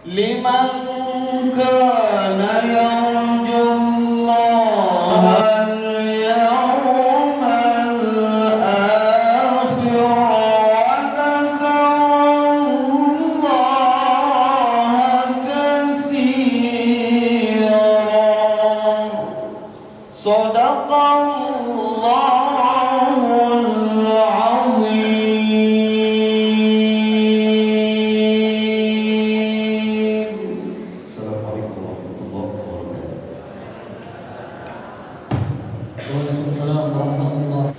لمن كان يرجو الله واليوم الآخر وذكر الله كثيرا. صدق الله العظيم. Assalamualaikum warahmatullahi wabarakatuh. Waalaikumsalam warahmatullahi.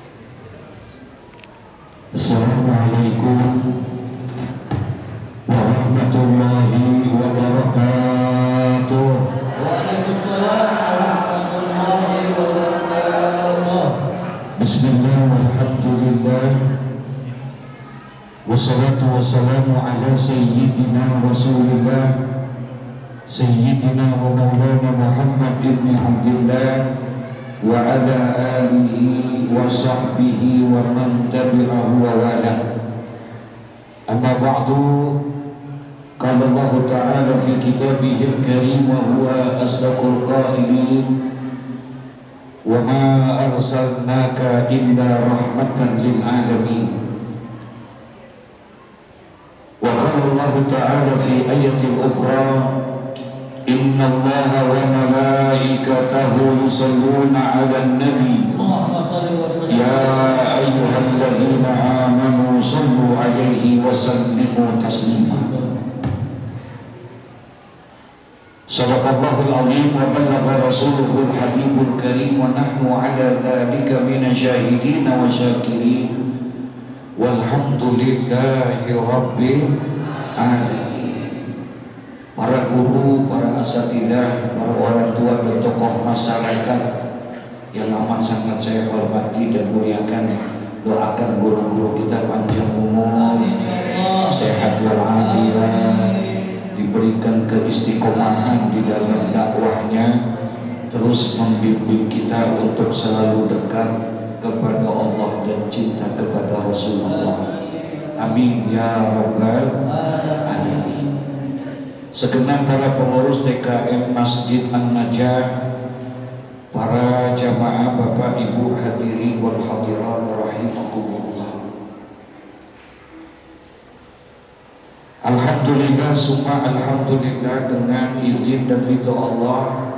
Assalamualaikum warahmatullahi wabarakatuh. Waalaikumsalam warahmatullahi wabarakatuh. Bismillah walhamdulillah wassalatu wassalamu ala sayyidina rasulillah sayyidina wa maulana Muhammad ibn Abdillah wa ala alihi wa sahbihi wa man tabi'ahu wa wala. Amma ba'du, qala Allah ta'ala fi kitabihil karim wa huwa asdaqul qailin wa ma arsalnaka illa rahmatan lil alamin. Wa qala Allah ta'ala fi ayatin ukhra inna Allaha wa malaikatahu yusalluna 'alan nabi Allahumma shalli wa sallim. ya ayyuhalladzina amanu sallu 'alaihi wa sallimu taslima. Sadaqallahul azim wa ballagha rasuluhul habibul karim wa nahnu 'ala dzalika minasyahidin wa syakirin walhamdulillahi rabbil alamin. Para guru, para asatidzah, para orang tua dan tokoh masyarakat yang amat sangat saya hormati dan muliakan, doakan guru-guru kita panjang umur, sehat walafiat, diberikan keistiqomahan di dalam dakwahnya, terus membimbing kita untuk selalu dekat kepada Allah dan cinta kepada Rasulullah. Amin ya rabbal alamin. Segenap para pengurus DKM Masjid An-Najah, para jamaah Bapak Ibu hadirin wal hadirat rahimakumullah. Alhamdulillah summa alhamdulillah, dengan izin dan ridho Allah,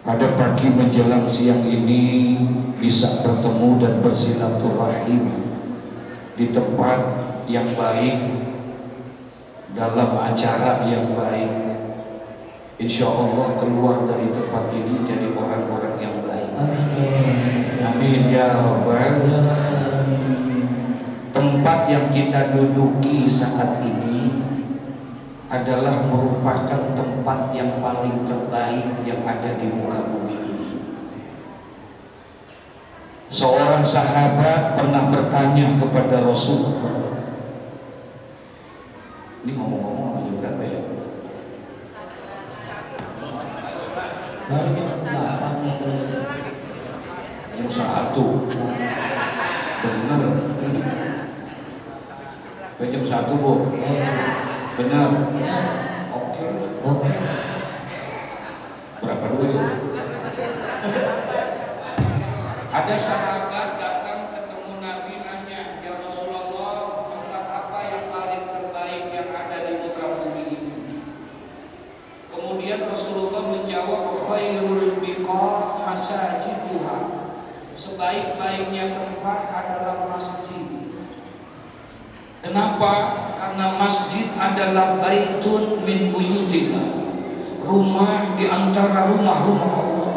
pada pagi menjelang siang ini bisa bertemu dan bersilaturahim di tempat yang baik, dalam acara yang baik. Insya Allah keluar dari tempat ini jadi orang-orang yang baik. Amin ya rabbal alamin. Tempat yang kita duduki saat ini adalah merupakan tempat yang paling terbaik yang ada di muka bumi ini. Seorang sahabat pernah bertanya kepada Rasulullah. Ini ngomong-ngomong apa jam berapa ya? Jam 1. Benar. Jam 1 Bu. Benar. Oke. Berapa dulu? Ada sahabat datang ketemu Nabi, nanya, ya Rasulullah, tempat apa yang paling terbaik yang ada di muka bumi ini? Kemudian Rasulullah menjawab, khairul biqa masajiduha. Sebaik-baiknya tempat adalah masjid. Kenapa? Karena masjid adalah baitun min buyutillah, rumah di antara rumah-rumah Allah.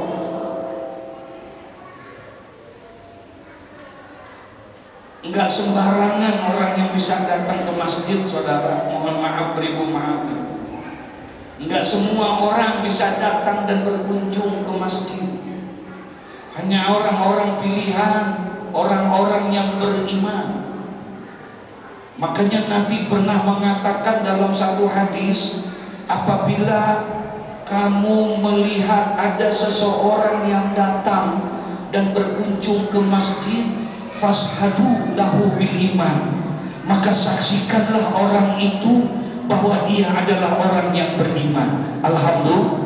Enggak sembarangan orang yang bisa datang ke masjid, saudara. Mohon maaf, beribu maaf. Enggak semua orang bisa datang dan berkunjung ke masjid. Hanya orang-orang pilihan, orang-orang yang beriman. Makanya Nabi pernah mengatakan dalam satu hadis, apabila kamu melihat ada seseorang yang datang dan berkunjung ke masjid, fashhadu lahu bil iman, maka saksikanlah orang itu bahwa dia adalah orang yang beriman. Alhamdulillah.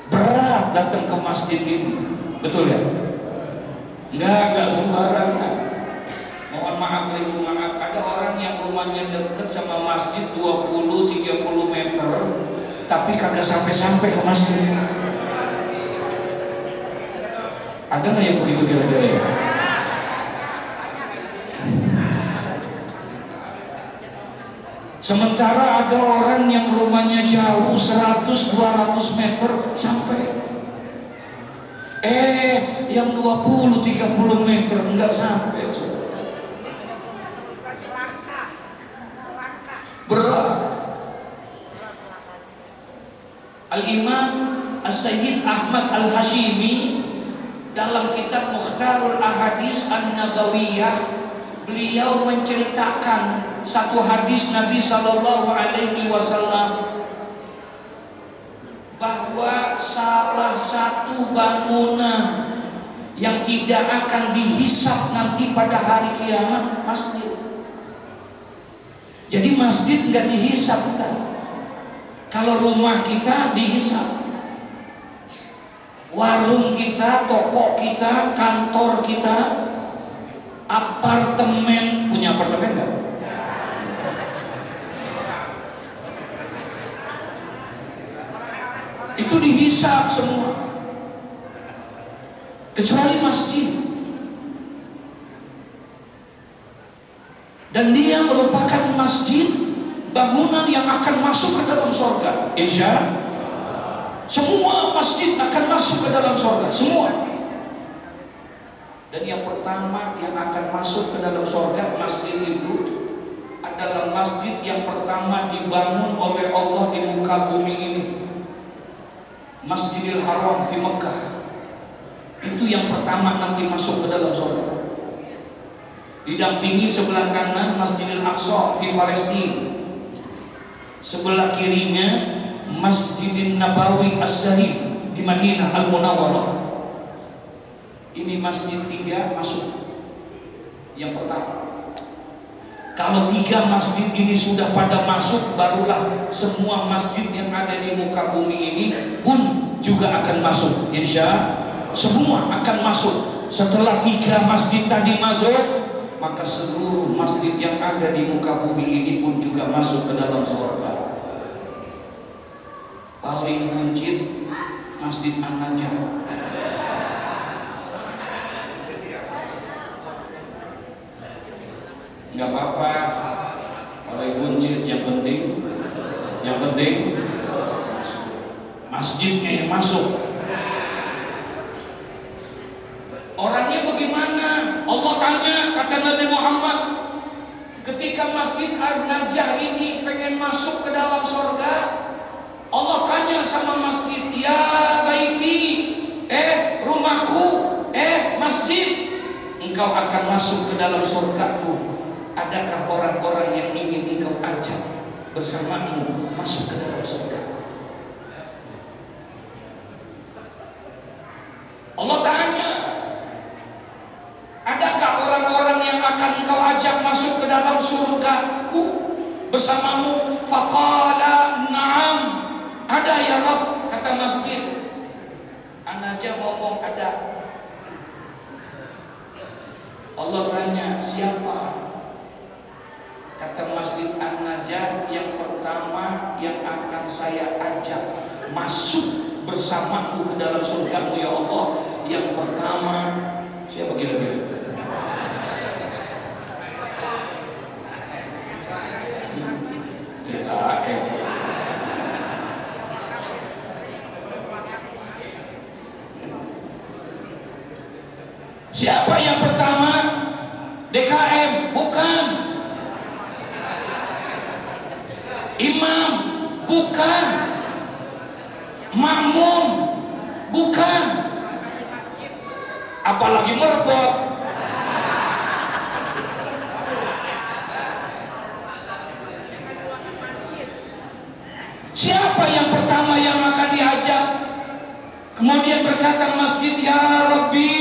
Berat datang ke masjid ini, betul ya? Enggak sembarangan. Mohon maaf, ada orang yang rumahnya dekat sama masjid 20-30 meter, tapi kagak sampai-sampai ke masjid. Ada nggak yang begitu kira-kira ya? Sementara ada orang yang rumahnya jauh 100-200 meter sampai. Yang 20-30 meter enggak sampai. Berat. Al-Imam As-Sayyid Ahmad Al-Hashimi dalam kitab Mukhtarul Ahadis An-Nabawiyah, beliau menceritakan satu hadis Nabi Sallallahu Alaihi Wasallam bahwa salah satu bangunan yang tidak akan dihisap nanti pada hari kiamat masjid. Jadi masjid nggak dihisap kan? Kalau rumah kita dihisap, warung kita, toko kita, kantor kita, apartemen, punya apartemen nggak? Itu dihisap semua, kecuali masjid. Dan dia merupakan masjid, bangunan yang akan masuk ke dalam surga. Insya semua masjid akan masuk ke dalam surga, semua. Dan yang pertama yang akan masuk ke dalam surga, masjid itu adalah masjid yang pertama dibangun oleh Allah di muka bumi ini. Masjidil Haram di Mekah. Itu yang pertama nanti masuk ke dalam surga. Didampingi sebelah kanan Masjidil Aqsa di Palestina. Sebelah kirinya Masjidin Nabawi As-Sharif di Madinah Al-Munawwarah. Ini masjid 3 masuk. Yang pertama. Kalau 3 masjid ini sudah pada masuk, barulah semua masjid yang ada di muka bumi ini pun juga akan masuk. Insya semua akan masuk. Setelah 3 masjid tadi masuk, maka seluruh masjid yang ada di muka bumi ini pun juga masuk ke dalam surga. Paling buncit Masjid An-Najah. Nggak apa-apa, paling buncit, yang penting masjidnya yang masuk. Orangnya bagaimana? Allah tanya, kata Nabi Muhammad, ketika Masjid An-Najah ini pengen masuk ke dalam surga, Allah tanya sama masjid, ya baiti, rumahku, masjid, engkau akan masuk ke dalam surgaku. Adakah orang-orang yang ingin engkau ajak bersamamu masuk ke dalam surga? Allah tanya, adakah orang-orang yang akan engkau ajak masuk ke dalam surgaku bersamamu? Faqala na'am, ada ya Rabb, kata masjid. An-Najah ngomong ada. Allah tanya, siapa? Kata Masjid An-Najah, yang pertama yang akan saya ajak masuk bersamaku ke dalam surgamu ya Allah, yang pertama siapa kira-kira? Siapa yang pertama? DKM? Bukan. Imam? Bukan. Makmum? Bukan. Apalagi merbot. Siapa yang pertama yang akan diajak? Kemudian berkata masjid, ya Rabbi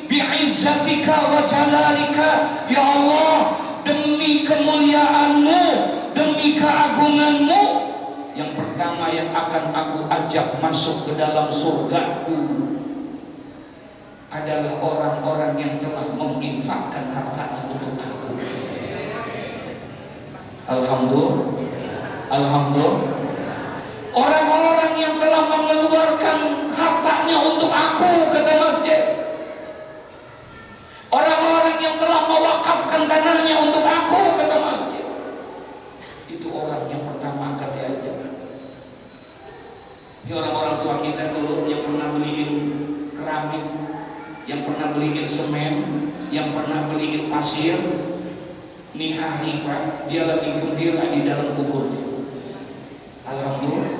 bi'izzatika wa jalalika, ya Allah, demi kemuliaan-Mu yang akan aku ajak masuk ke dalam surgaku adalah orang-orang yang telah menginfakkan hartanya untuk aku. Alhamdulillah. Alhamdulillah. Orang-orang yang telah mengeluarkan hartanya untuk aku, kata masjid. Orang-orang yang telah mewakafkan dananya untuk aku, kata masjid. Itu orang yang pertama akan diajak. Ini orang-orang tua kita dulu yang pernah beliin keramik, yang pernah beliin semen, yang pernah beliin pasir. Nih hari Pak, dia lagi gembira di dalam kuburnya. Alhamdulillah.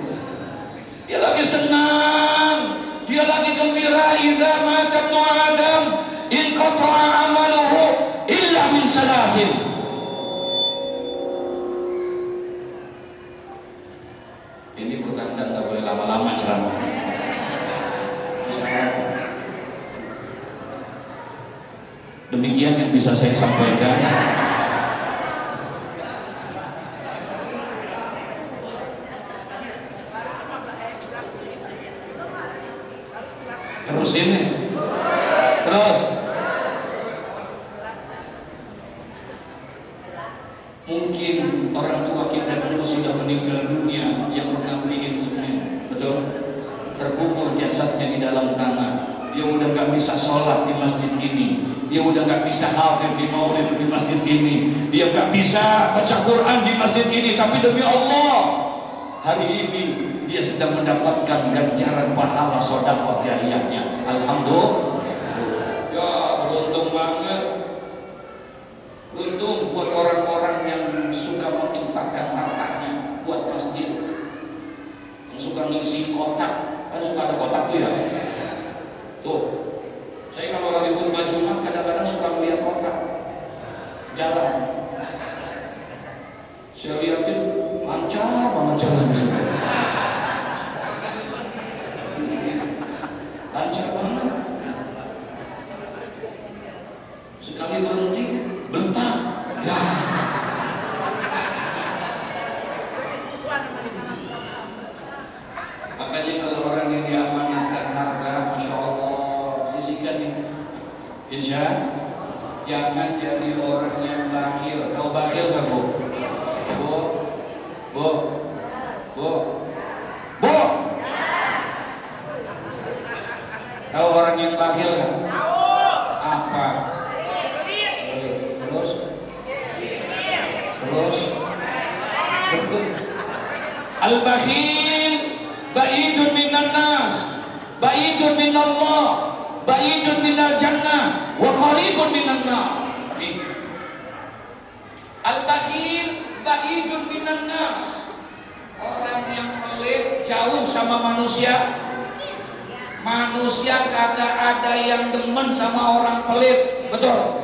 Dia lagi senang, dia lagi gembira. Idza mata ibnu Adam inqata'a amaluhu illa min salasin. Ini pertanda nggak boleh lama-lama ceramah. Demikian yang bisa saya sampaikan. Terusin nih. Terus. Mungkin orang tua kita dulu sudah meninggal dunia yang pernah beliin semen, betul? Terkubur jasadnya di dalam tanah. Dia udah gak bisa sholat di masjid ini. Dia udah gak bisa khatib di maulid di masjid ini. Dia gak bisa baca Quran di masjid ini. Tapi demi Allah, hari ini dia sedang mendapatkan ganjaran pahala sedekah jariyahnya. Alhamdulillah. Ya, beruntung banget. Beruntung buat orang-orang yang suka menginfakkan hartanya buat masjid. Yang suka ngisi kotak, kan suka ada kotak tuh ya. Tuh, saya kalau lagi khutbah Jumat kadang-kadang suka melihat kotak jalan. Saya lihatin lancar banget jalannya. Lancar banget. Sekali berhenti, bentar. Ya. Makanya kalau orang yang diamanatkan harta, masya Allah, sisihkan ini. Insya jangan jadi orang yang bakhil. Kau bakhil kan bu? Bu, bu, bu, bu. Tahu orang yang bakhil kan? Tahu. Apa? Terus? Terus? Terus? Al-bakhil ba'idun minan nas, ba'idun minallah, ba'idun minal jannah, wa qaribun minan nar. Al-bakhil ba'idun minan nas. Orang yang pelit jauh sama manusia. Manusia kagak ada yang demen sama orang pelit, betul?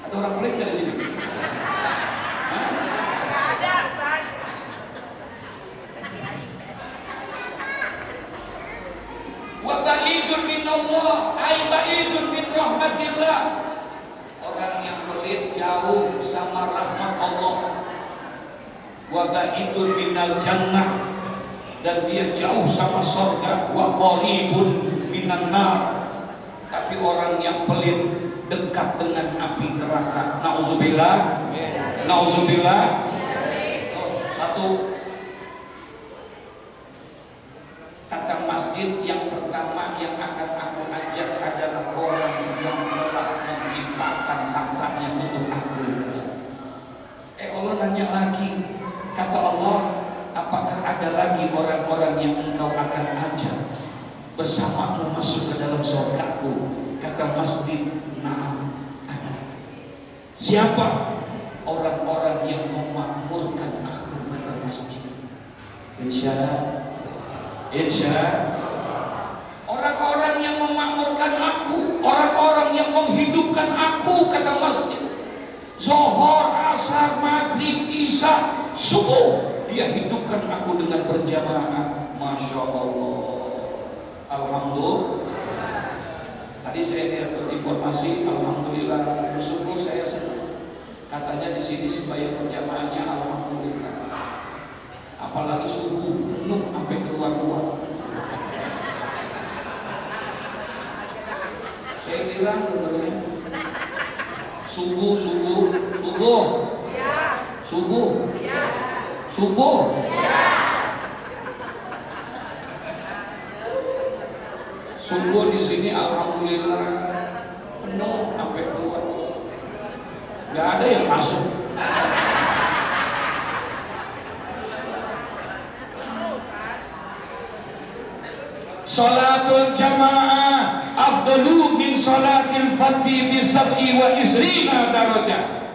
Ada orang pelit dari sini? Ada, San. Wa ba'idun minallah, ay ba'idun min rahmatillah. Orang yang pelit jauh sama rahmat Allah. Wa ba'idun minal jannah, dan dia jauh sama surga. Wa qaribun minan nar. Tapi orang yang pelit dekat dengan api neraka. Nauzubillah. Nauzubillah. Satu. Kata masjid yang pertama yang akan aku ajak adalah orang yang telah menginfakkan hartanya untuk aku. Allah nanya lagi. Kata Allah, apakah ada lagi orang-orang yang engkau akan ajak bersamamu masuk ke dalam surgaku? Kata masjid, na'am, ada. Siapa? Orang-orang yang memakmurkan aku, kata masjid. Insya orang-orang yang memakmurkan aku, orang-orang yang menghidupkan aku, kata masjid. Zuhur, asar, maghrib, isya, subuh, dia hidupkan aku dengan berjamaah. Masya Allah. Alhamdulillah. Tadi saya lihat informasi, alhamdulillah, subuh saya senang. Katanya di sini sembahyang berjamaahnya, alhamdulillah. apalagi subuh penuh sampai keluar-keluar. Saya bilang bagaimana? Subuh, subuh, subuh, subuh, subuh. Subuh di sini alhamdulillah penuh sampai keluar. Nggak ada yang masuk. Salatul jamaah afdalu min salatil fadhi bi sab'i wa isrina darajah.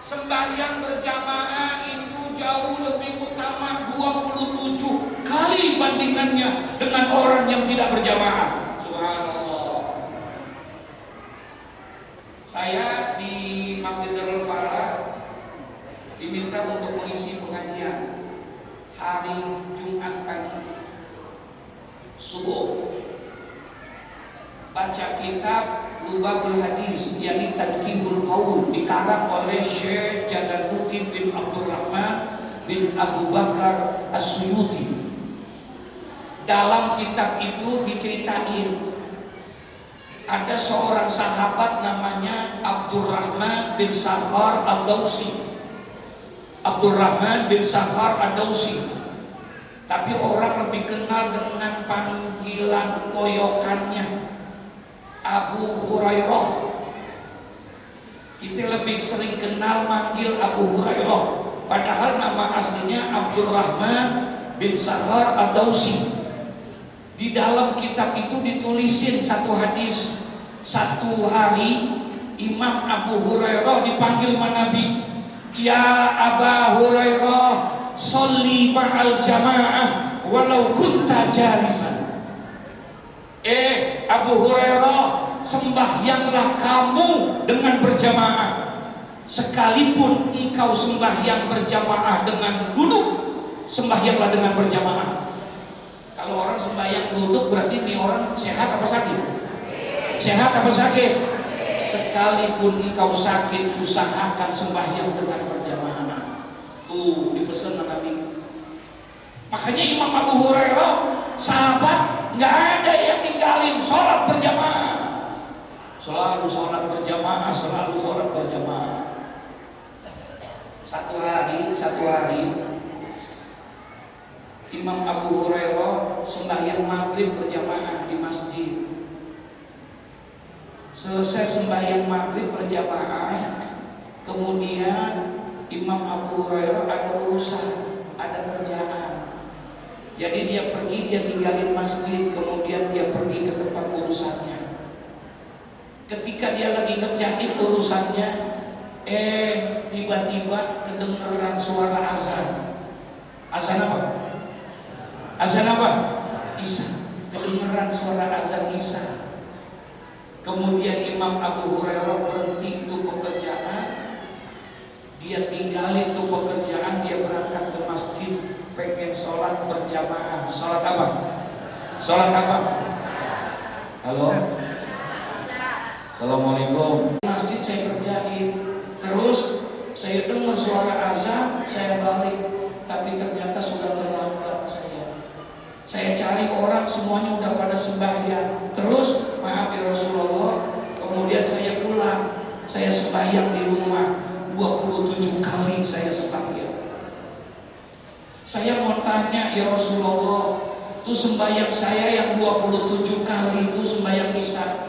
Sembahyang berjamaah itu jauh lebih utama 27 kali bandingannya dengan orang yang tidak berjamaah. Subhanallah. Saya di Masjidil Farah diminta untuk mengisi pengajian hari Jumat pagi subuh, baca kitab Lubabul Hadis yakni Tadkihul Qaul dikarang oleh Syekh Jalaluddin bin Abdurrahman bin Abu Bakar As-Suyuti. Dalam kitab itu diceritain ada seorang sahabat namanya Abdurrahman bin Sakhar Ad-Dausi. Abdurrahman bin Sakhar Ad-Dausi, tapi orang lebih kenal dengan panggilan koyokannya Abu Hurairah. Kita lebih sering kenal manggil Abu Hurairah, padahal nama aslinya Abdurrahman bin Sakhar Ad-Dausi. Di dalam kitab itu ditulisin satu hadis. Satu hari Imam Abu Hurairah dipanggil Nabi, "Ya Aba Hurairah, sholli ma'al jamaah walau kunta jalisan." Abu Hurairah, sembahyanglah kamu dengan berjamaah, sekalipun engkau sembahyang berjamaah dengan duduk, sembahyanglah dengan berjamaah. Kalau orang sembahyang duduk berarti ini orang sehat apa sakit? Sehat apa sakit? Sekalipun engkau sakit, usahakan sembahyang dengan berjamaah. Tuh dipesan Nabi. Makanya Imam Abu Hurairah, sahabat, nggak ada yang ninggalin sholat berjamaah. Selalu sholat berjamaah, selalu sholat berjamaah. Satu hari Imam Abu Hurairah sembahyang maghrib berjamaah di masjid. Selesai sembahyang maghrib berjamaah, kemudian Imam Abu Hurairah ada urusan, ada kerjaan. Jadi dia tinggalin masjid, kemudian dia pergi ke tempat urusannya. Ketika dia lagi ngerjain urusannya, tiba-tiba kedengeran suara azan. Azan apa? Azan apa? Isya. Kedengeran suara azan Isya. Kemudian Imam Abu Hurairah berhenti itu pekerjaan, dia tinggalin itu pekerjaan, dia berangkat ke masjid, pengen sholat berjamaah. Sholat apa? Sholat apa? Halo? Assalamualaikum. Masjid saya kerjain, terus saya dengar suara azan, saya balik, tapi ternyata sudah terlambat saya cari orang, semuanya udah pada sembahyang. Terus maaf ya Rasulullah, kemudian saya pulang, saya sembahyang di rumah 27 kali saya sembahyang. Saya mau tanya ya Rasulullah, itu sembahyang saya yang 27 kali itu sembahyang Isya,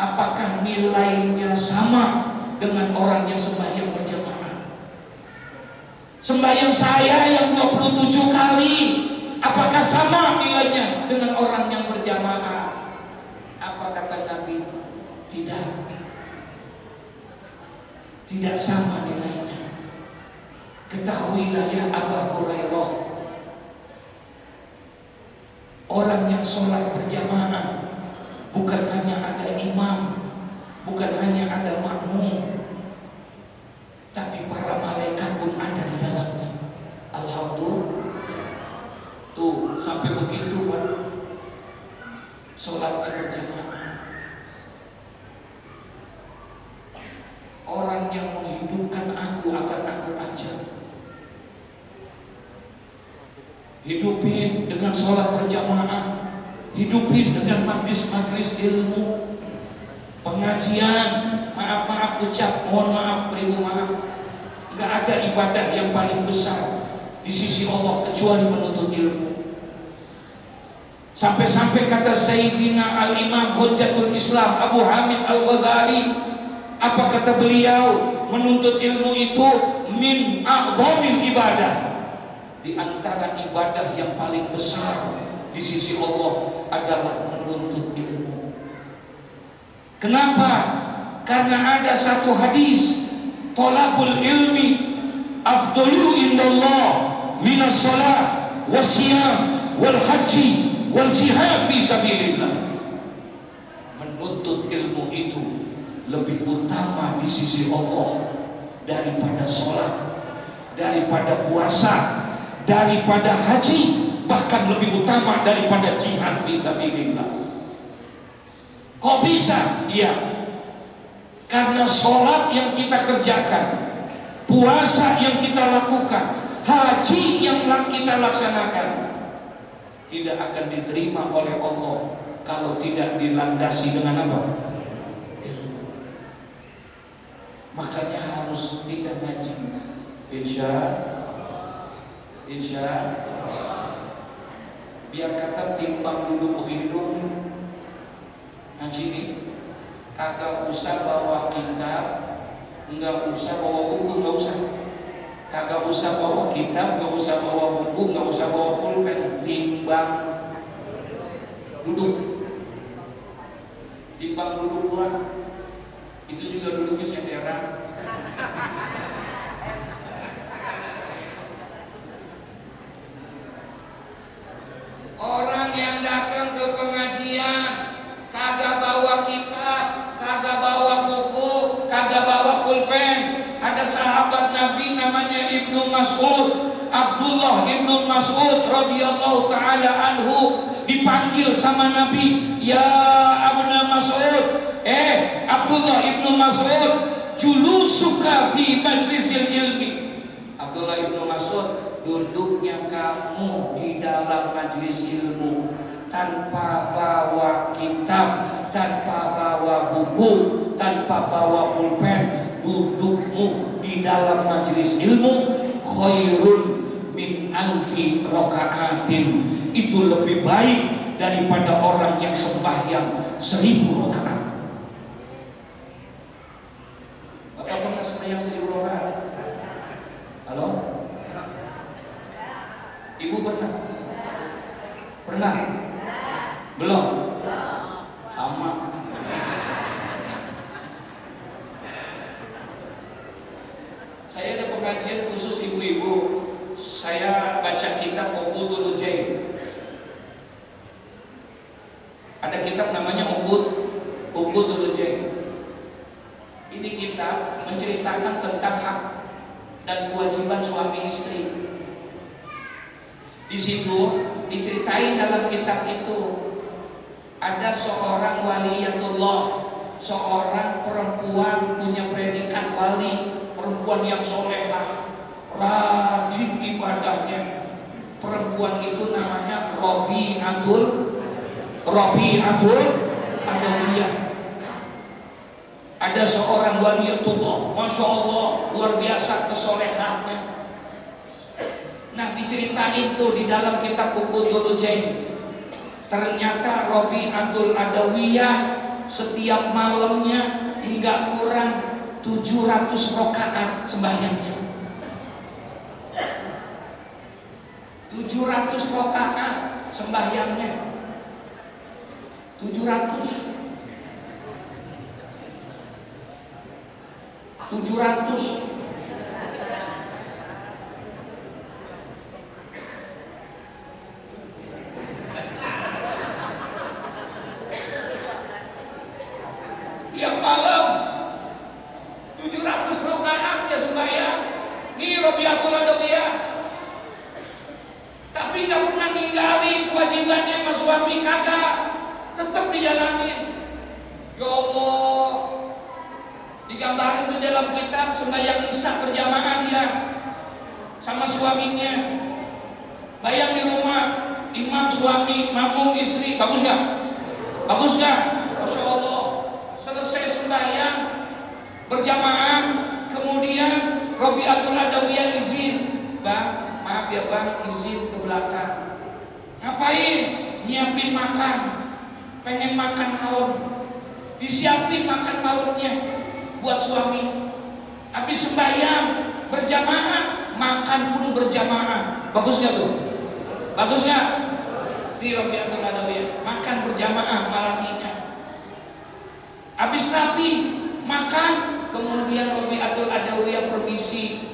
apakah nilainya sama dengan orang yang sembahyang berjamaah? Sembahyang saya yang 27 kali, apakah sama nilainya dengan orang yang berjamaah? Apa kata Nabi? Tidak sama nilainya. Ketahuilah ya Abu Hurairah, orang yang sholat berjamaah bukan hanya ada imam, bukan hanya ada makmum, tapi para malaikat pun ada di dalamnya. Alhamdulillah. Tuh sampai begitu Pak, sholat berjamaah. Orang yang menghidupkan aku akan aku ajar. hidupin dengan sholat berjamaah, hidupin dengan majlis-majlis ilmu, pengajian. Maaf ucap, mohon maaf, beribu maaf. Gak ada ibadah yang paling besar di sisi Allah kecuali menuntut ilmu. Sampai-sampai kata Sayyidina Al-Imam Hujjatul Islam Abu Hamid Al-Ghazali, apa kata beliau? Menuntut ilmu itu min a'zamil ibadah, di antara ibadah yang paling besar di sisi Allah adalah menuntut ilmu. Kenapa? Karena ada satu hadis, thalabul ilmi afdalu indallah minas shalah wassiyam wal haji wal jihad fi sabilillah. Menuntut ilmu itu lebih utama di sisi Allah daripada sholat, daripada puasa, daripada haji, bahkan lebih utama daripada jihad fi sabilillah. Kok bisa? Iya, karena sholat yang kita kerjakan, puasa yang kita lakukan, haji yang kita laksanakan tidak akan diterima oleh Allah kalau tidak dilandasi dengan apa? Makanya harus kita ngaji. Insya biar kata timbang duduk begini dulu ngaji ini, kagak usah bawa kitab, enggak usah bawa buku, enggak usah. Kagak usah bawa kitab, enggak usah bawa buku, enggak usah bawa pulpen, timbang duduk. Timbang duduk gua. Itu juga duduknya senderan. Orang yang datang ke pengajian kagak bawa kitab, kagak bawa buku, kagak bawa pulpen. Ada sahabat Nabi namanya Ibnu Mas'ud, Abdullah Ibnu Mas'ud radhiyallahu taala anhu, dipanggil sama Nabi, "Ya Abna Mas'ud, Abdullah Ibnu Mas'ud, julusuka fi majlisil ilmi." Abdullah Ibnu Mas'ud, duduknya kamu di dalam majlis ilmu tanpa bawa kitab, tanpa bawa buku, tanpa bawa pulpen, dudukmu di dalam majlis ilmu khairun min alfi rakaatin, itu lebih baik daripada orang yang sembahyang 1000 rakaat. Bapak pernah sembahyang 1000 rakaat? Halo? Ibu pernah? Pernah? Belum? Sama. Saya ada pengajian khusus ibu-ibu. Saya baca kitab Uqudul Jain. Ada kitab namanya Uqudul Jain. Ini kitab menceritakan tentang hak dan kewajiban suami istri. Di situ diceritain dalam kitab itu ada seorang waliyatullah, seorang perempuan punya predikat wali, perempuan yang solehah, rajin ibadahnya. Perempuan itu namanya Rabi'atul Adawiyah. Ada seorang waliyatullah, masya Allah, luar biasa kesolehahnya. Nah, diceritain tuh di dalam kitab Uqudul Jain. Ternyata Rabi'atul Adawiyah setiap malamnya enggak kurang 700 rakaat sembahyangnya. 700 rakaat sembahyangnya. 700. Tiap malam 700 rakaat dia sembahyang. Ini Rabi'atul Adawiyah. Tapi nggak pernah ninggalin kewajibannya sama suami, kagak. Tetap dijalanin. Ya Allah, digambarin di dalam kitab sembahyang isya berjamaah dia sama suaminya. Bayang di rumah, imam suami, makmum istri, bagus nggak? Bagus nggak? Masya Allah. Selesai sembahyang berjamaah, kemudian Robiatul Adawiyah izin, bang, maaf ya bang, izin ke belakang. Ngapain? Nyiapin makan, pengen makan malam, disiapin makan malamnya buat suami. Habis sembahyang berjamaah, makan pun berjamaah. Bagus nggak tuh? Bagus nggak? Di Robiatul Adawiyah makan berjamaah malakinya. Habis rapi makan, kemudian Robiatul Adawiyah permisi,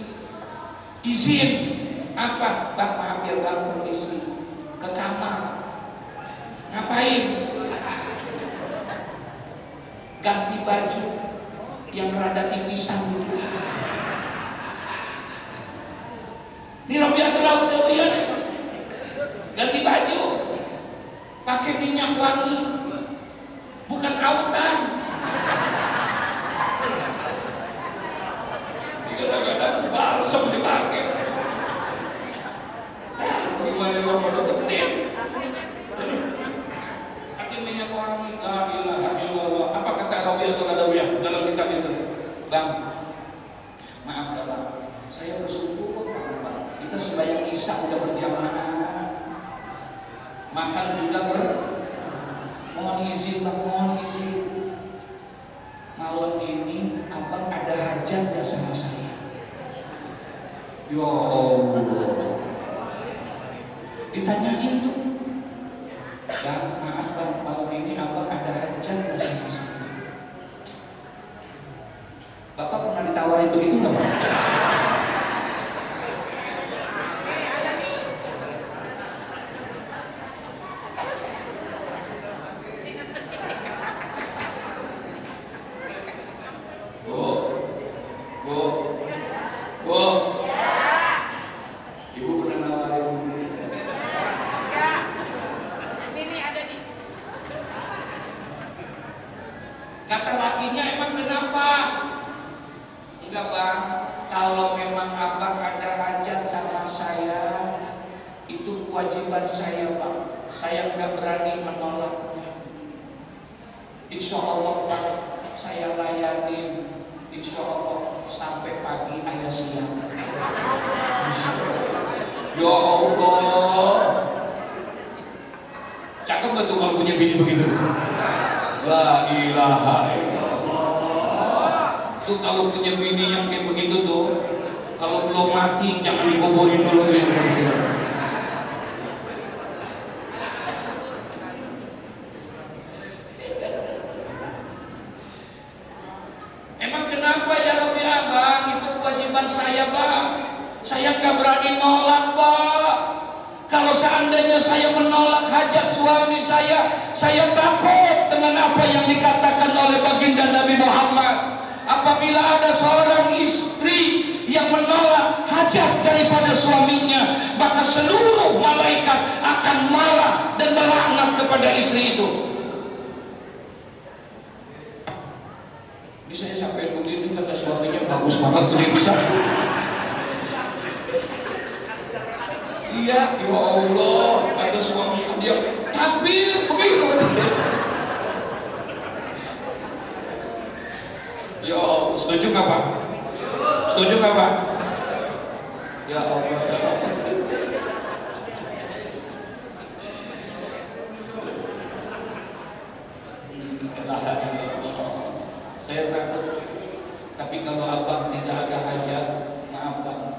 izin apa? Bang maaf ya bang, permisi ke kamar. Ngapain? Ganti baju yang rada tipisan gitu. Ini Robiatul Adawiyah ganti baju, pakai minyak wangi, bukan autan. Kadang-kadang balsam dipakai. Gimana kalau deketin? Pakai minyak wangi. La ilaha illallah. Apa kata Robiatul Adawiyah dalam kitab itu? Bang, maaf ya bang, saya bersyukur Pak. Kita sembahyang isya udah berjamaah, makan juga mohon izin bang, mohon izin. Malam ini abang ada hajat gak sama saya? Ya Allah. Ditanyain tuh, bang maaf bang, malam ini abang ada hajat gak sama saya? Bapak pernah ditawarin begitu gak bang? Kata lakinya, emang kenapa? Enggak bang, kalau memang abang ada hajat sama saya, itu kewajiban saya bang. Saya nggak berani menolaknya. Insya Allah bang, saya layanin. Insya Allah sampai pagi ayah siang. Ya Allah, cakep gak tuh kalau punya bini begitu? La ilaha illallah. Tuh kalau punya bini yang kayak begitu tuh, kalau belum mati jangan dikuburin dulu ya. Emang kenapa ya Rabbi abang? Itu kewajiban saya bang. Saya nggak berani nolak pak. Kalau seandainya saya menolak hajat suami saya takut dengan apa yang dikatakan oleh baginda Nabi Muhammad. Apabila ada seorang istri yang menolak hajat daripada suaminya, maka seluruh malaikat akan marah dan melaknat kepada istri itu. Ini saya sampai begini, kata suaminya bagus banget tuh dia bisa. Iya, ya Allah, kata suaminya dia takbir begitu. Ya Allah, setuju nggak Pak? Setuju nggak Pak? Ya Allah, ya Allah. Saya takut, tapi kalau abang tidak ada hajat, maaf bang,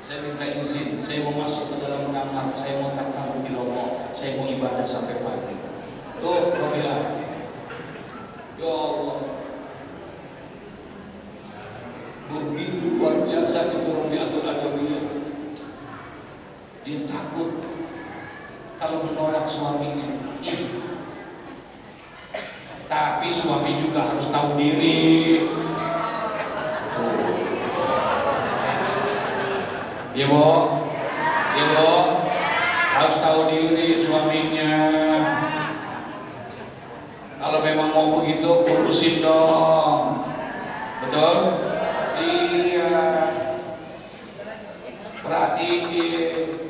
saya minta izin, saya mau masuk ke dalam kamar, saya mau takar di lombok, saya mau ibadah sampai pagi. Tuh, Robiah, ya Allah, begitu luar biasa itu Robiatul Adawiyah. Dia takut kalau menolak suaminya. Tapi suami juga harus tahu diri. Ya Bu, ya Bu, harus tahu diri suaminya. Kalau memang mau begitu, urusin dong. Betul? Iya. Perhatiin.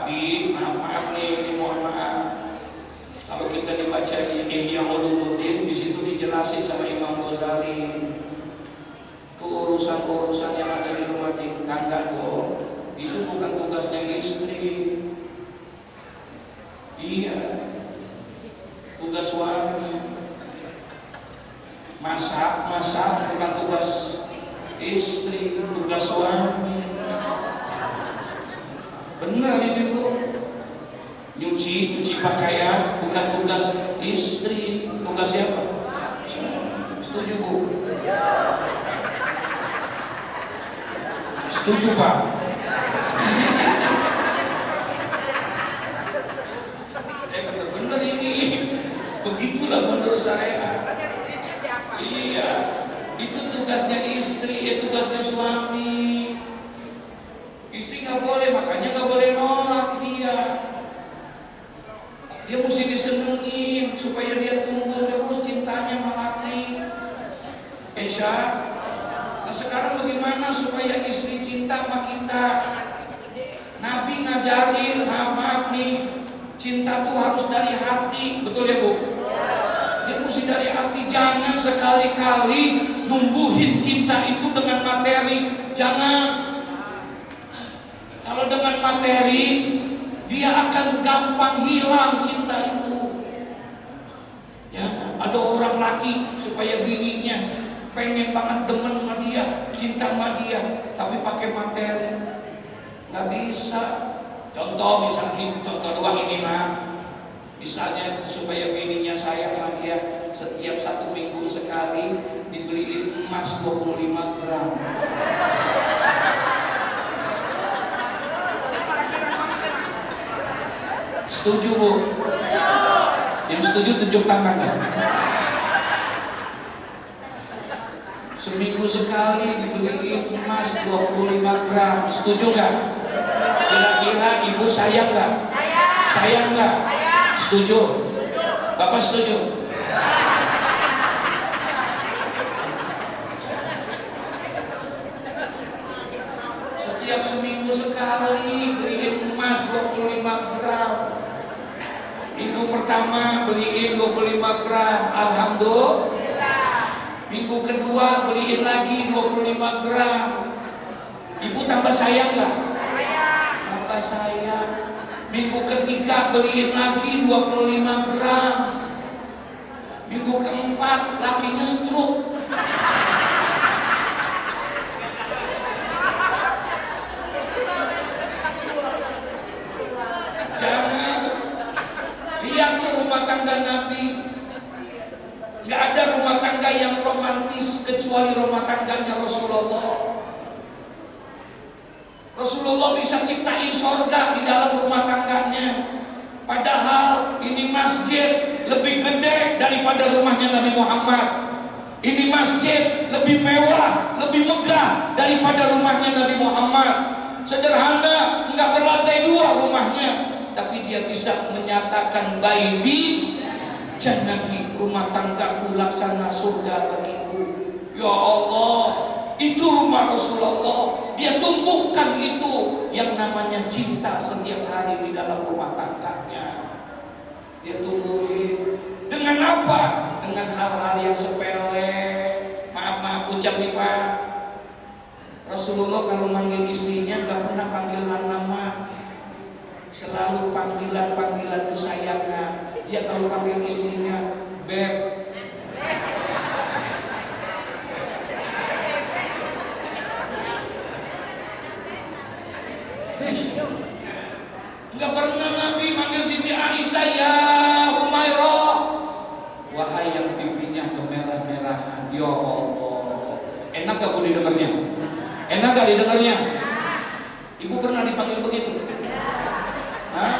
Tapi maaf nih, mohon maaf. Kalau kita dibaca Ihya Ulumuddin, di situ dijelasin sama Imam Ghazali. Itu urusan-urusan yang ada di rumah tangga itu bukan tugasnya istri. Iya, tugas suami. Masak bukan tugas istri, tugas suami. Benar ini Bu. Nyuci pakaian bukan tugas istri, tugas siapa? Setuju Bu? Setuju Pak? Benar ini. Begitulah menurut saya. Iya, itu tugasnya istri, tugasnya suami. Istri nggak boleh, makanya nggak boleh nolak dia. Dia mesti disenengin supaya dia tumbuh terus cintanya sama laki. Insya. Nah sekarang bagaimana supaya istri cinta sama kita? Nabi ngajarin, maaf nih, cinta tuh harus dari hati, betul ya Bu? Dia mesti dari hati. Jangan sekali-kali numbuhin cinta itu dengan materi. Jangan. Kalau dengan materi, dia akan gampang hilang cinta itu. Ya, ada orang laki supaya bininya pengen banget demen sama dia, cinta sama dia, tapi pakai materi. Nggak bisa. Contoh misalnya, contoh doang ini mah. Misalnya supaya bininya sayang sama dia, setiap 1 minggu sekali dibeliin emas 25 gram. Setuju Bu? Yang setuju tunjuk tangan kan? Seminggu sekali dibeliin emas 25 gram. Setuju nggak? Kira-kira ibu sayang nggak? Sayang nggak? Setuju? Bapak setuju? Setiap seminggu sekali beliin emas 25 gram. Minggu pertama beliin 25 gram, alhamdulillah. Minggu kedua beliin lagi 25 gram. Ibu tambah sayang nggak? Tambah sayang. Minggu ketiga beliin lagi 25 gram. Minggu keempat lakinya stroke. Jangan. Lihat rumah tangga Nabi. Gak ada rumah tangga yang romantis kecuali rumah tangganya Rasulullah. Rasulullah bisa ciptain sorga di dalam rumah tangganya. Padahal ini masjid lebih gede daripada rumahnya Nabi Muhammad. Ini masjid lebih mewah, lebih megah daripada rumahnya Nabi Muhammad. Sederhana, nggak berlantai 2 rumahnya, tapi dia bisa menyatakan baiti jannati, rumah tanggaku laksana surga bagiku. Ya Allah, itu rumah Rasulullah. Dia tumbuhkan itu yang namanya cinta setiap hari di dalam rumah tangganya. Dia tumbuhin dengan apa? Dengan hal-hal yang sepele. Maaf ucap nih Pak. Rasulullah kalau manggil istrinya gak pernah panggilan nama, selalu panggilan kesayangan. Dia kalau panggil istrinya Beb. Enggak pernah Nabi manggil Siti Aisyah ya Humairah. Wahai yang pipinya kemerah-merahan. Ya Allah. Enak gak Bu didengarnya? Enak gak didengarnya? Ibu pernah dipanggil begitu? Hah?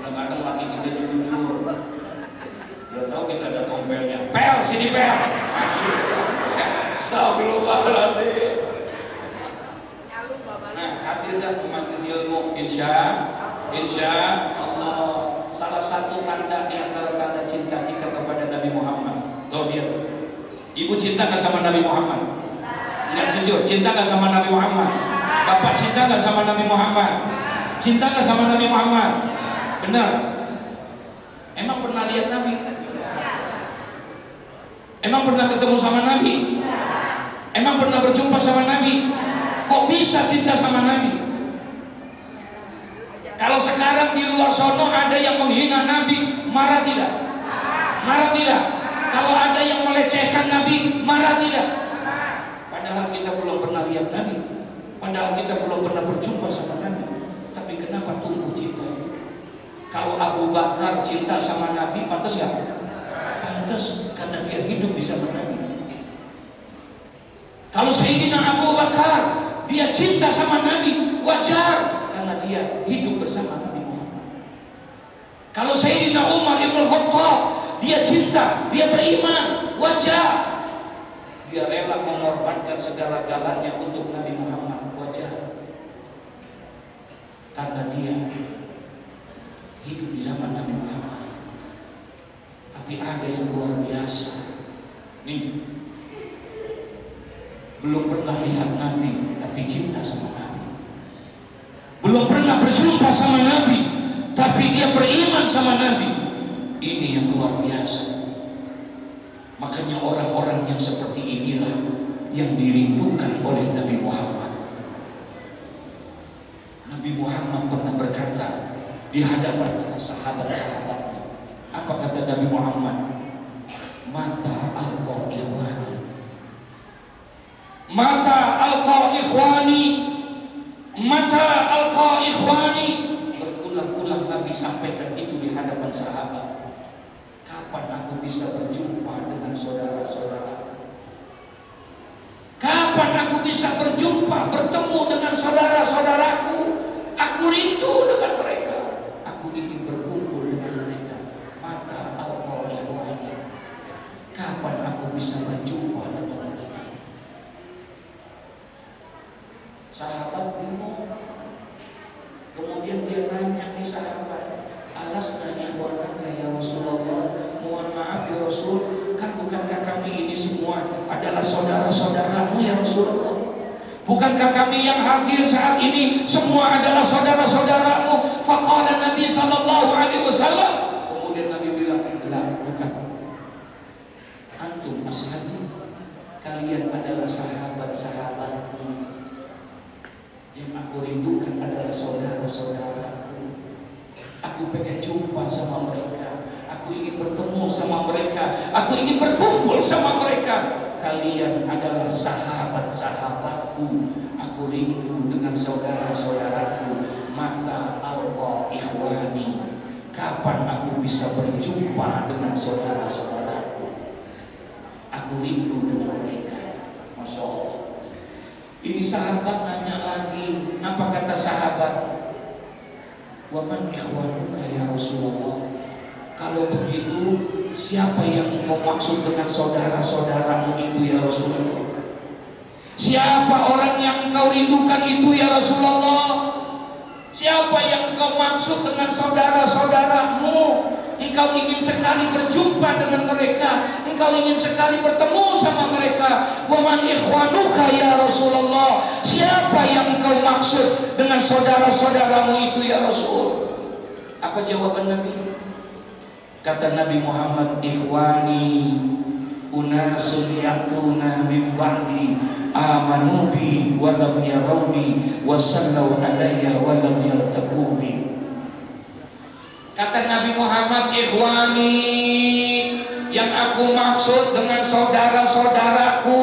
Kadang-kadang laki kita jujur. Udah tahu kita ada tompelnya. Pel, sini pel. Astagfirullahaladzim. Nah, hadirlah pematis ilmu, insya Allah. Salah satu tanda di antara tanda cinta kita kepada Nabi Muhammad. Tuh dia. Ibu cinta nggak sama Nabi Muhammad? Nggak jujur, cinta nggak sama Nabi Muhammad? Bapak cinta nggak sama Nabi Muhammad? Cinta nggak sama Nabi Muhammad? Benar? Emang pernah lihat Nabi? Emang pernah ketemu sama Nabi? Emang pernah berjumpa sama Nabi? Kok bisa cinta sama Nabi? Kalau sekarang di luar sono ada yang menghina Nabi, marah tidak? Marah tidak? Kalau ada yang melecehkan Nabi, marah tidak? Padahal kita belum pernah lihat Nabi, padahal kita belum pernah berjumpa sama Nabi. Tapi kenapa tumbuh cinta? Kalau Abu Bakar cinta sama Nabi, pantas ya? Pantas, karena dia hidup di zaman Nabi. Kalau Sayyidina Abu Bakar dia cinta sama Nabi, wajar, karena dia hidup bersama Nabi Muhammad. Kalau Sayyidina Umar Ibn Khattab dia cinta, dia beriman, wajar, dia rela mengorbankan segala-galanya untuk Nabi Muhammad, wajar, karena dia hidup di zaman Nabi Muhammad. Tapi ada yang luar biasa nih, belum pernah lihat Nabi tapi cinta sama Nabi, belum pernah berjumpa sama Nabi tapi dia beriman sama Nabi. Ini yang luar biasa. Makanya orang-orang yang seperti inilah yang dirindukan oleh Nabi Muhammad. Nabi Muhammad pernah berkata di hadapan para sahabat-sahabatnya, apa kata Nabi Muhammad? Mata alqa ikhwani, mata alqa ikhwani, mata alqa ikhwani. Berulang-ulang Nabi sampaikan itu di hadapan sahabat. Kapan aku bisa berjumpa dengan saudara-saudara? Kapan aku bisa berjumpa, bertemu dengan saudara-saudaraku? Aku rindu dengan mereka. Aku ingin berkumpul dengan mereka. Mata alqa ikhwani. Kapan aku bisa berjumpa dengan mereka? Sahabat bingung. Kemudian dia nanya nih sahabat, alasna ikhwanaka ya Rasulullah? Mohon maaf ya Rasul, kan bukankah kami ini semua adalah saudara-saudaramu ya Rasulullah? Bukankah kami yang hadir saat ini semua adalah saudara-saudaramu? Faqala Nabi sallallahu alaihi wasallam. Kemudian Nabi bilang, "La, bukan. Antum ashabi. Kalian adalah sahabat-sahabatku. Yang aku rindukan adalah saudara-saudaraku. Aku pengen jumpa sama mereka. Aku ingin bertemu sama mereka. Aku ingin berkumpul sama mereka. Kalian adalah sahabat-sahabatku. Aku rindu dengan saudara-saudaraku. Mata alqa ikhwani. Kapan aku bisa berjumpa dengan saudara-saudaraku? Aku rindu dengan mereka." Masya Allah. Ini sahabat nanya lagi, apa kata sahabat? Wa man ikhwanuka ya Rasulullah? Kalau begitu, siapa yang engkau maksud dengan saudara-saudaramu itu ya Rasulullah? Siapa orang yang engkau rindukan itu ya Rasulullah? Siapa yang engkau maksud dengan saudara-saudaramu? Engkau ingin sekali berjumpa dengan mereka, engkau ingin sekali bertemu sama mereka. Wa man ikhwanuka ya Rasulullah? Siapa yang engkau maksud dengan saudara-saudaramu itu ya Rasul? Apa jawaban Nabi? Kata Nabi Muhammad, ikhwani unasun ya'tuna min ba'di amanu bi wa lam yarawni wa sallu alayya wa lam yaltaqu bi. Kata Nabi Muhammad, ikhwani, yang aku maksud dengan saudara-saudaraku,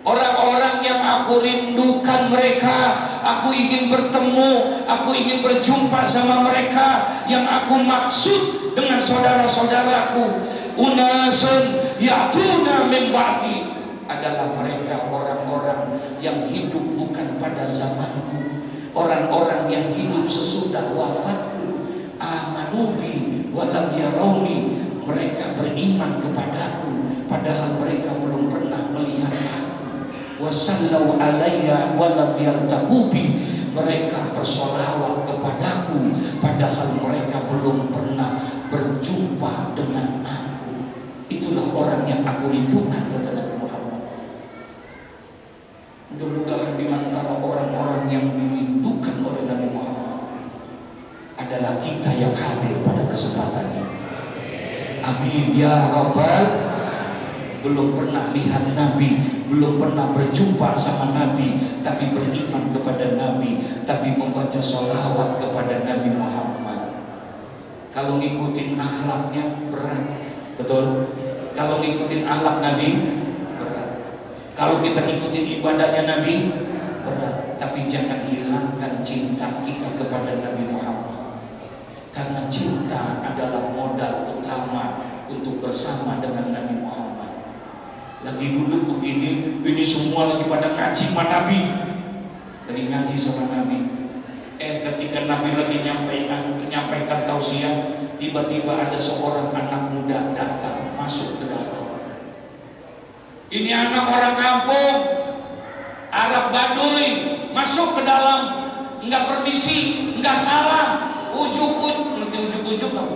orang-orang yang aku rindukan mereka, aku ingin bertemu, aku ingin berjumpa sama mereka. Yang aku maksud dengan saudara-saudaraku, unasun ya'tuna min ba'di, adalah mereka orang-orang yang hidup bukan pada zamanku, orang-orang yang hidup sesudah wafatku. Amanubi walam yarawni, mereka beriman kepadaku padahal mereka belum pernah melihat aku. Wasallau alayya walam yaltaqubi, mereka bersolawat kepadaku padahal mereka belum pernah berjumpa dengan aku. Itulah orang yang aku rindukan, kata Nabi Muhammad. kita yang hadir pada kesempatan ini. Amin ya Rabbal. Belum pernah lihat Nabi, belum pernah berjumpa sama Nabi, tapi beriman kepada Nabi, tapi membaca sholawat kepada Nabi Muhammad. Kalau ngikutin akhlaknya berat, betul. Kalau ngikutin akhlak Nabi berat. Kalau kita ngikutin ibadahnya Nabi berat. Tapi jangan hilangkan cinta kita kepada Nabi Muhammad, karena cinta adalah modal utama untuk bersama dengan Nabi Muhammad. Lagi duduk begini, ini semua lagi pada ngaji sama Nabi, lagi ngaji sama Nabi. Ketika Nabi lagi menyampaikan tausiah, tiba-tiba ada seorang anak muda datang masuk ke dalam. Ini anak orang kampung, Arab Baduy, masuk ke dalam, nggak permisi, nggak salam, ujuk-ujuk, ngerti ujuk-ujuk nggak?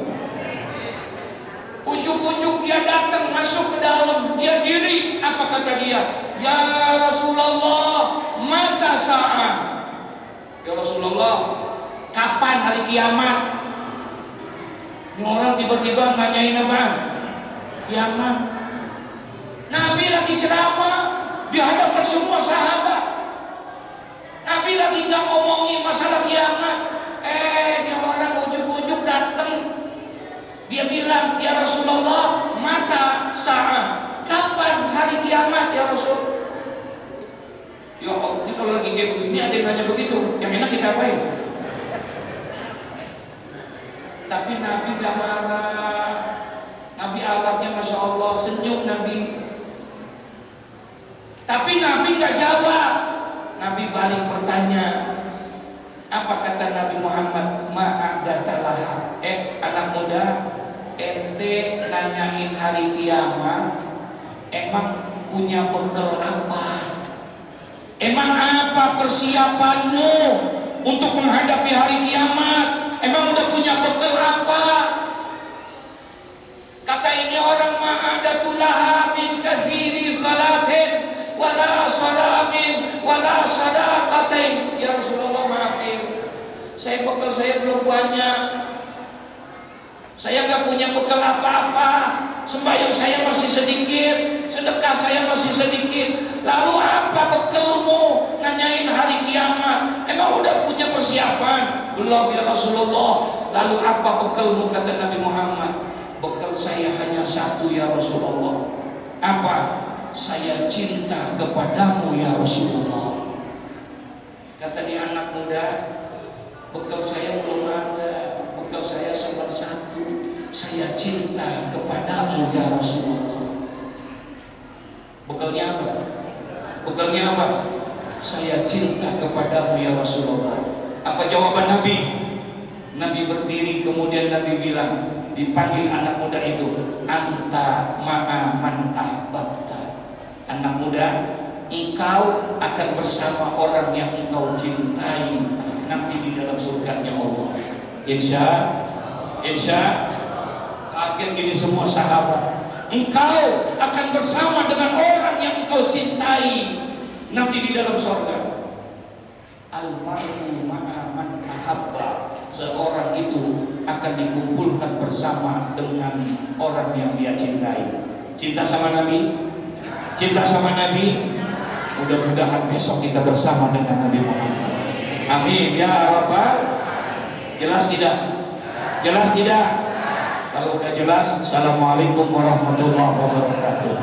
Ujuk-ujuk dia datang masuk ke dalam, dia diri, apa kata dia? Ya Rasulullah, mata sa'ah. Ya Rasulullah, kapan hari kiamat? Ini orang tiba-tiba nanyain apa? Kiamat. Nabi lagi ceramah di hadapan semua sahabat. Nabi lagi nggak ngomongin masalah kiamat. Dia orang ujuk-ujuk datang. Dia bilang, ya Rasulullah, mata sa'ah, kapan hari kiamat ya Rasul? Ya Allah, ini kalau lagi kayak begini ada yang nanya begitu, yang enak kita apain? Tapi Nabi gak marah. Nabi alatnya Masya Allah, senyum Nabi. Tapi Nabi gak jawab. Nabi balik bertanya. Apa kata Nabi Muhammad? Ma'adatalaha. Anak muda, ente nanyain hari kiamat, emang punya bekal apa? Emang apa persiapanmu untuk menghadapi hari kiamat? Emang udah punya bekal apa? Kata ini orang, ma'adatulaha min kathiri salatin wala salamin wala sadaqatin. Ya Rasulullah, maafin, bekal saya belum banyak. Saya nggak punya bekal apa-apa. Sembahyang saya masih sedikit, sedekah saya masih sedikit. Lalu apa bekalmu nanyain hari kiamat? Emang udah punya persiapan? Belum ya Rasulullah. Lalu apa bekalmu? Kata Nabi Muhammad, bekal saya hanya satu ya Rasulullah. Apa? Saya cinta kepadamu ya Rasulullah. Kata dia anak muda, bekal saya belum ada. Bekal saya cuma satu, saya cinta kepadamu ya Rasulullah. Bekalnya apa? Bekalnya apa? Saya cinta kepadamu ya Rasulullah. Apa jawaban Nabi? Nabi berdiri, kemudian Nabi bilang, dipanggil anak muda itu, anta ma'a man ahbabta. Anak muda, engkau akan bersama orang yang engkau cintai nanti di dalam surganya Allah. Insya kaget ini semua sahabat. Engkau akan bersama dengan orang yang engkau cintai nanti di dalam surga. Al-mar'u ma'a man ahabba. Seorang itu akan dikumpulkan bersama dengan orang yang dia cintai. Cinta sama Nabi? Cinta sama Nabi? Mudah-mudahan besok kita bersama dengan Nabi Muhammad. Amin ya Rabbal. Jelas tidak? Jelas tidak? Kalau tidak jelas, assalamualaikum warahmatullahi wabarakatuh.